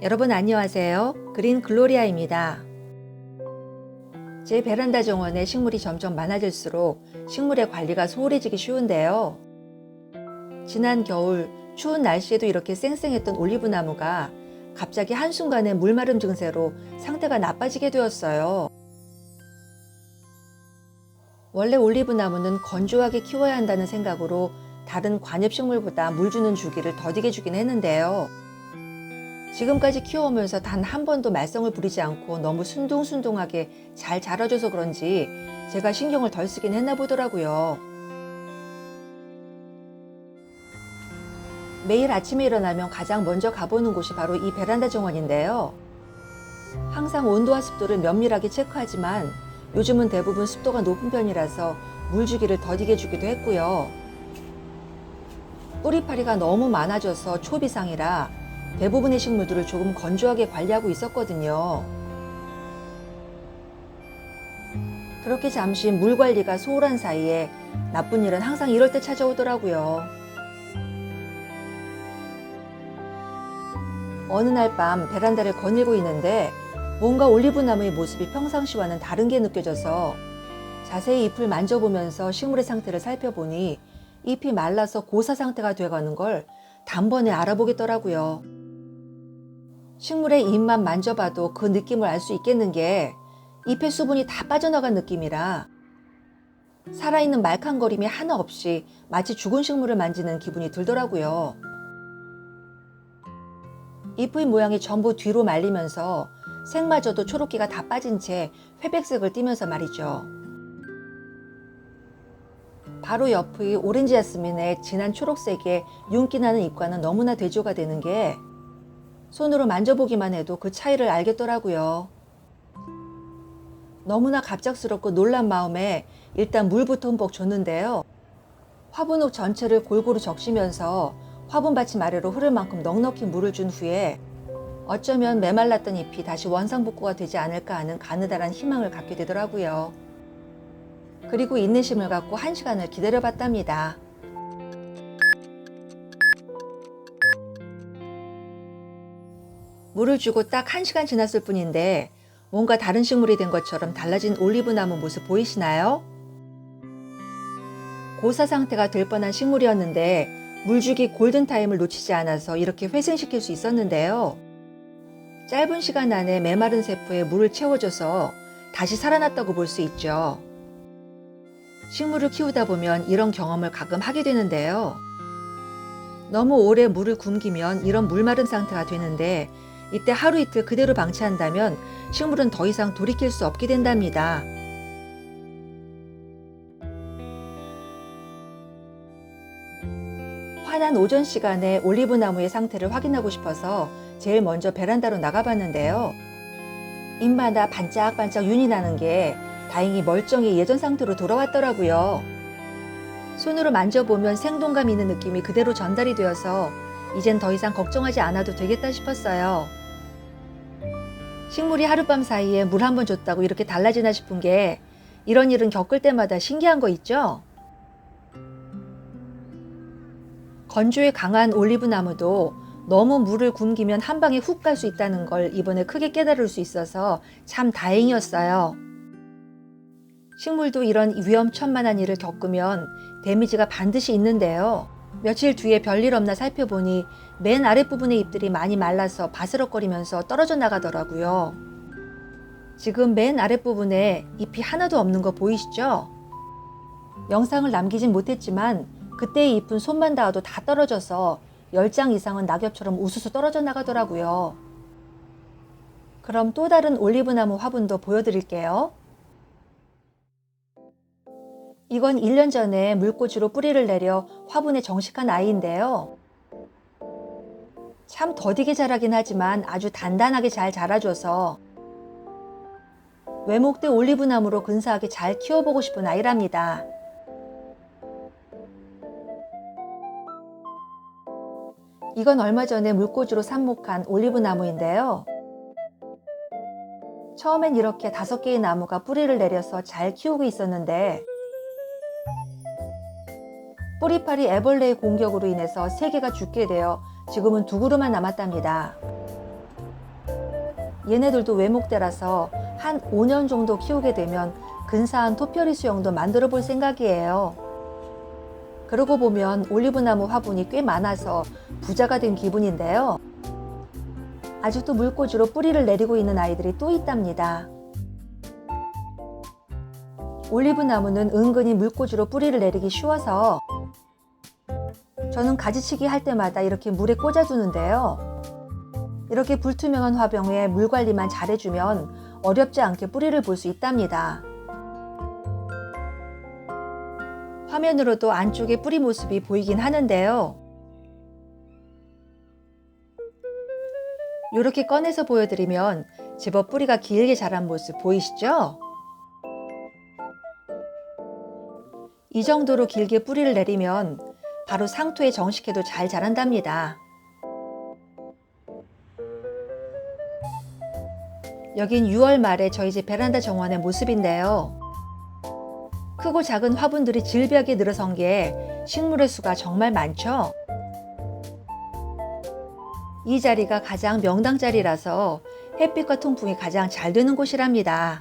여러분 안녕하세요. 그린 글로리아입니다. 제 베란다 정원에 식물이 점점 많아질수록 식물의 관리가 소홀해지기 쉬운데요. 지난 겨울 추운 날씨에도 이렇게 쌩쌩했던 올리브나무가 갑자기 한순간에 물마름 증세로 상태가 나빠지게 되었어요. 원래 올리브나무는 건조하게 키워야 한다는 생각으로 다른 관엽식물보다 물 주는 주기를 더디게 주긴 했는데요. 지금까지 키워오면서 단 한 번도 말썽을 부리지 않고 너무 순둥순둥하게 잘 자라줘서 그런지 제가 신경을 덜 쓰긴 했나 보더라고요. 매일 아침에 일어나면 가장 먼저 가보는 곳이 바로 이 베란다 정원인데요. 항상 온도와 습도를 면밀하게 체크하지만 요즘은 대부분 습도가 높은 편이라서 물 주기를 더디게 주기도 했고요. 뿌리파리가 너무 많아져서 초비상이라 대부분의 식물들을 조금 건조하게 관리하고 있었거든요. 그렇게 잠시 물 관리가 소홀한 사이에 나쁜 일은 항상 이럴 때 찾아오더라고요. 어느 날 밤 베란다를 거닐고 있는데 뭔가 올리브나무의 모습이 평상시와는 다른 게 느껴져서 자세히 잎을 만져보면서 식물의 상태를 살펴보니 잎이 말라서 고사 상태가 돼가는 걸 단번에 알아보겠더라고요. 식물의 잎만 만져봐도 그 느낌을 알 수 있겠는 게 잎의 수분이 다 빠져나간 느낌이라 살아있는 말캉거림이 하나 없이 마치 죽은 식물을 만지는 기분이 들더라고요. 잎의 모양이 전부 뒤로 말리면서 색마저도 초록기가 다 빠진 채 회백색을 띠면서 말이죠. 바로 옆의 오렌지 자스민의 진한 초록색의 윤기 나는 잎과는 너무나 대조가 되는 게 손으로 만져보기만 해도 그 차이를 알겠더라고요. 너무나 갑작스럽고 놀란 마음에 일단 물부터 흠뻑 줬는데요. 화분옥 전체를 골고루 적시면서 화분 받침 아래로 흐를 만큼 넉넉히 물을 준 후에 어쩌면 메말랐던 잎이 다시 원상복구가 되지 않을까 하는 가느다란 희망을 갖게 되더라고요. 그리고 인내심을 갖고 1시간을 기다려봤답니다. 물을 주고 딱 1시간 지났을 뿐인데 뭔가 다른 식물이 된 것처럼 달라진 올리브나무 모습 보이시나요? 고사 상태가 될 뻔한 식물이었는데 물주기 골든타임을 놓치지 않아서 이렇게 회생시킬 수 있었는데요. 짧은 시간 안에 메마른 세포에 물을 채워줘서 다시 살아났다고 볼 수 있죠. 식물을 키우다 보면 이런 경험을 가끔 하게 되는데요. 너무 오래 물을 굶기면 이런 물마른 상태가 되는데 이때 하루 이틀 그대로 방치한다면 식물은 더 이상 돌이킬 수 없게 된답니다. 환한 오전 시간에 올리브나무의 상태를 확인하고 싶어서 제일 먼저 베란다로 나가봤는데요. 잎마다 반짝반짝 윤이 나는 게 다행히 멀쩡히 예전 상태로 돌아왔더라고요. 손으로 만져보면 생동감 있는 느낌이 그대로 전달이 되어서 이젠 더 이상 걱정하지 않아도 되겠다 싶었어요. 식물이 하룻밤 사이에 물 한 번 줬다고 이렇게 달라지나 싶은 게 이런 일은 겪을 때마다 신기한 거 있죠? 건조에 강한 올리브나무도 너무 물을 굶기면 한 방에 훅 갈 수 있다는 걸 이번에 크게 깨달을 수 있어서 참 다행이었어요. 식물도 이런 위험천만한 일을 겪으면 데미지가 반드시 있는데요. 며칠 뒤에 별일 없나 살펴보니 맨 아랫부분의 잎들이 많이 말라서 바스럭거리면서 떨어져 나가더라고요. 지금 맨 아랫부분에 잎이 하나도 없는 거 보이시죠? 영상을 남기진 못했지만 그때의 잎은 손만 닿아도 다 떨어져서 10장 이상은 낙엽처럼 우수수 떨어져 나가더라고요. 그럼 또 다른 올리브나무 화분도 보여드릴게요. 이건 1년 전에 물꽂이로 뿌리를 내려 화분에 정식한 아이인데요. 참 더디게 자라긴 하지만 아주 단단하게 잘 자라줘서 외목대 올리브나무로 근사하게 잘 키워보고 싶은 아이랍니다. 이건 얼마 전에 물꽂이로 삽목한 올리브나무인데요. 처음엔 이렇게 5개의 나무가 뿌리를 내려서 잘 키우고 있었는데 뿌리파리 애벌레의 공격으로 인해서 3개가 죽게 되어 지금은 2그루만 남았답니다. 얘네들도 외목대라서 한 5년 정도 키우게 되면 근사한 토피어리 수영도 만들어 볼 생각이에요. 그러고 보면 올리브나무 화분이 꽤 많아서 부자가 된 기분인데요. 아직도 물꽂이로 뿌리를 내리고 있는 아이들이 또 있답니다. 올리브나무는 은근히 물꽂이로 뿌리를 내리기 쉬워서 저는 가지치기 할 때마다 이렇게 물에 꽂아두는데요. 이렇게 불투명한 화병에 물 관리만 잘해주면 어렵지 않게 뿌리를 볼 수 있답니다. 화면으로도 안쪽에 뿌리 모습이 보이긴 하는데요. 이렇게 꺼내서 보여드리면 제법 뿌리가 길게 자란 모습 보이시죠? 이 정도로 길게 뿌리를 내리면 바로 상토에 정식해도 잘 자란답니다. 여긴 6월 말에 저희 집 베란다 정원의 모습인데요. 크고 작은 화분들이 질비하게 늘어선 게 식물의 수가 정말 많죠. 이 자리가 가장 명당 자리라서 햇빛과 통풍이 가장 잘 되는 곳이랍니다.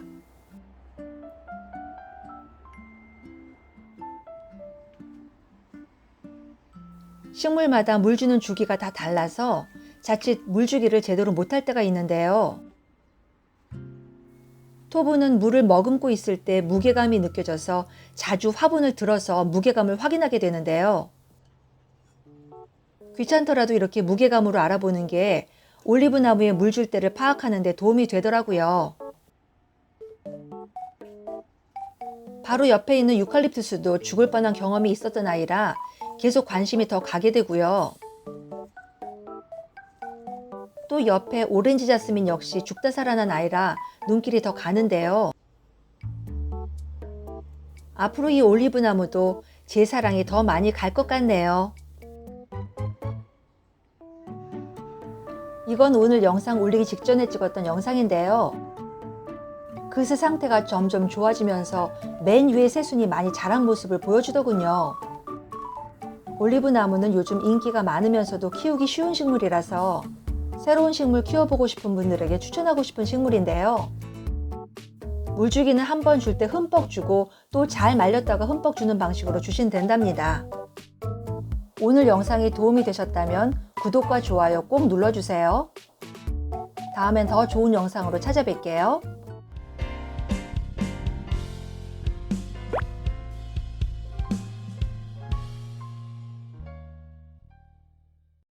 식물마다 물 주는 주기가 다 달라서 자칫 물 주기를 제대로 못할 때가 있는데요. 토분은 물을 머금고 있을 때 무게감이 느껴져서 자주 화분을 들어서 무게감을 확인하게 되는데요. 귀찮더라도 이렇게 무게감으로 알아보는 게 올리브 나무에 물 줄 때를 파악하는 데 도움이 되더라고요. 바로 옆에 있는 유칼립투스도 죽을 뻔한 경험이 있었던 아이라 계속 관심이 더 가게 되고요. 또 옆에 오렌지 자스민 역시 죽다 살아난 아이라 눈길이 더 가는데요. 앞으로 이 올리브 나무도 제 사랑이 더 많이 갈 것 같네요. 이건 오늘 영상 올리기 직전에 찍었던 영상인데요. 그새 상태가 점점 좋아지면서 맨 위에 새순이 많이 자란 모습을 보여주더군요. 올리브 나무는 요즘 인기가 많으면서도 키우기 쉬운 식물이라서 새로운 식물 키워보고 싶은 분들에게 추천하고 싶은 식물인데요. 물주기는 한 번 줄 때 흠뻑 주고 또 잘 말렸다가 흠뻑 주는 방식으로 주시면 된답니다. 오늘 영상이 도움이 되셨다면 구독과 좋아요 꼭 눌러주세요. 다음엔 더 좋은 영상으로 찾아뵐게요.